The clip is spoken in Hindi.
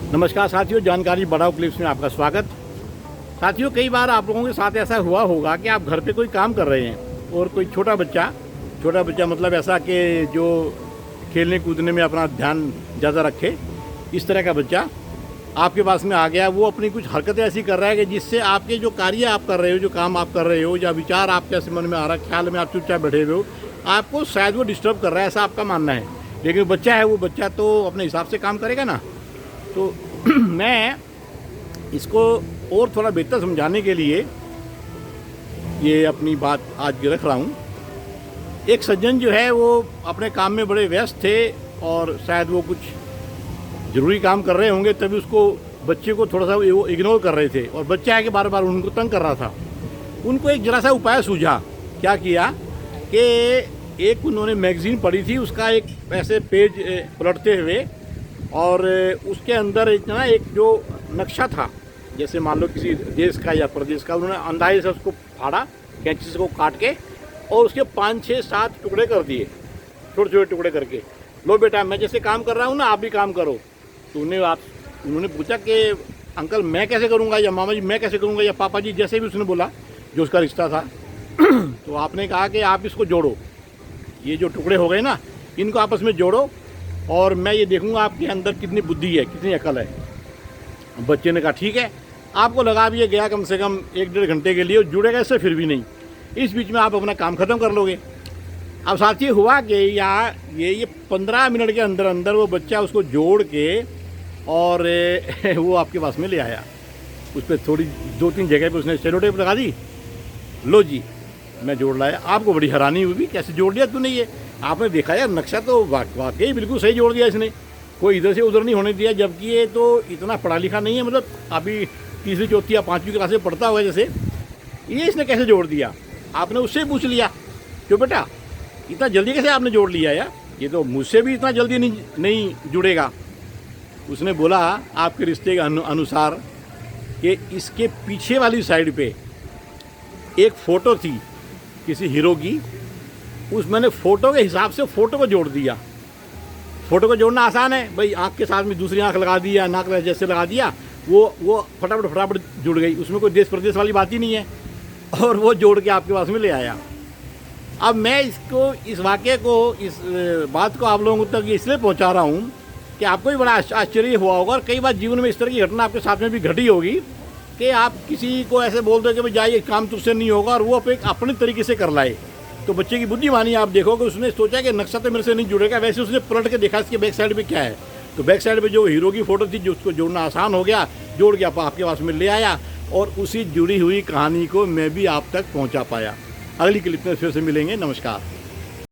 नमस्कार साथियों, जानकारी बढ़ाओ क्लिप्स में आपका स्वागत। साथियों, कई बार आप लोगों के साथ ऐसा हुआ होगा कि आप घर पे कोई काम कर रहे हैं और कोई छोटा बच्चा मतलब ऐसा कि जो खेलने कूदने में अपना ध्यान ज़्यादा रखे, इस तरह का बच्चा आपके पास में आ गया। वो अपनी कुछ हरकतें ऐसी कर रहा है कि जिससे आपके जो कार्य आप कर रहे हो, जो काम आप कर रहे हो, या विचार आपके ऐसे मन में आ रहा है, ख्याल में आप चुपचाप बैठे हुए हो, आपको शायद वो डिस्टर्ब कर रहा है, ऐसा आपका मानना है। लेकिन बच्चा है, वो बच्चा तो अपने हिसाब से काम करेगा ना। तो मैं इसको और थोड़ा बेहतर समझाने के लिए ये अपनी बात आज रख रहा हूँ। एक सज्जन जो है वो अपने काम में बड़े व्यस्त थे और शायद वो कुछ ज़रूरी काम कर रहे होंगे, तभी उसको बच्चे को थोड़ा सा वो इग्नोर कर रहे थे और बच्चा है कि बार बार उनको तंग कर रहा था। उनको एक जरा सा उपाय सूझा। क्या किया कि एक उन्होंने मैगज़ीन पढ़ी थी, उसका एक ऐसे पेज पलटते हुए, और उसके अंदर इतना एक जो नक्शा था, जैसे मान लो किसी देश का या प्रदेश का, उन्होंने अंदाजे से उसको फाड़ा कैंची से, को काट के, और उसके 5, 6, 7 टुकड़े कर दिए, छोटे छोटे टुकड़े करके। लो बेटा, मैं जैसे काम कर रहा हूँ ना, आप भी काम करो। तो उन्होंने पूछा कि अंकल मैं कैसे करूँगा, या मामा जी मैं कैसे करूँगा, या पापा जी, जैसे भी उसने बोला जो उसका रिश्ता था। तो आपने कहा कि आप इसको जोड़ो, ये जो टुकड़े हो गए ना, इनको आपस में जोड़ो, और मैं ये देखूंगा आपके अंदर कितनी बुद्धि है, कितनी अकल है। बच्चे ने कहा ठीक है। आपको लगा भी ये गया कम से कम 1-1.5 घंटे के लिए, जुड़ेगा इससे फिर भी नहीं। इस बीच में आप अपना काम ख़त्म कर लोगे। अब साथी हुआ कि ये 15 मिनट के अंदर अंदर वो बच्चा उसको जोड़ के और वो आपके पास में ले आया। उस पर थोड़ी 2-3 जगह पे उसने सेलो टेप लगा दी। लो जी, मैं जोड़ लाया। आपको बड़ी हैरानी हुई, कैसे जोड़ दिया तूने ये? आपने देखा यार, नक्शा तो वाकई बिल्कुल सही जोड़ दिया इसने, कोई इधर से उधर नहीं होने दिया। जबकि ये तो इतना पढ़ा लिखा नहीं है, मतलब अभी 3री 4थी या 5वीं क्लास में पढ़ता हुआ जैसे। ये इसने कैसे जोड़ दिया? आपने उससे पूछ लिया, क्यों बेटा इतना जल्दी कैसे आपने जोड़ लिया यार? ये तो मुझसे भी इतना जल्दी नहीं जुड़ेगा। उसने बोला आपके रिश्ते के अनुसार कि इसके पीछे वाली साइड पे एक फ़ोटो थी किसी हीरो की, मैंने फ़ोटो के हिसाब से फ़ोटो को जोड़ दिया। फ़ोटो को जोड़ना आसान है भाई, आँख के साथ में दूसरी आँख लगा दिया, नाक जैसे लगा दिया, वो फटाफट जुड़ गई। उसमें कोई देश प्रदेश वाली बात ही नहीं है, और वो जोड़ के आपके पास में ले आया। अब मैं इस वाक़े को, इस बात को आप लोगों तक इसलिए पहुँचा रहा हूँ कि आपको भी बड़ा आश्चर्य हुआ होगा, और कई बार जीवन में इस तरह की घटना आपके साथ में भी घटी होगी कि आप किसी को ऐसे बोल दो कि भाई जाइए, काम तुझसे नहीं होगा, और वो अपने तरीके से कर लाए। तो बच्चे की बुद्धिमानी आप देखोगे, उसने सोचा कि नक्शा तो मेरे से नहीं जुड़ेगा। वैसे उसने पलट के देखा इसके बैक साइड पे क्या है, तो बैक साइड पे जो हीरो की फ़ोटो थी, जो उसको जोड़ना आसान हो गया, जोड़ के आपके पास में ले आया, और उसी जुड़ी हुई कहानी को मैं भी आप तक पहुंचा पाया। अगली क्लिप में फिर से मिलेंगे। नमस्कार।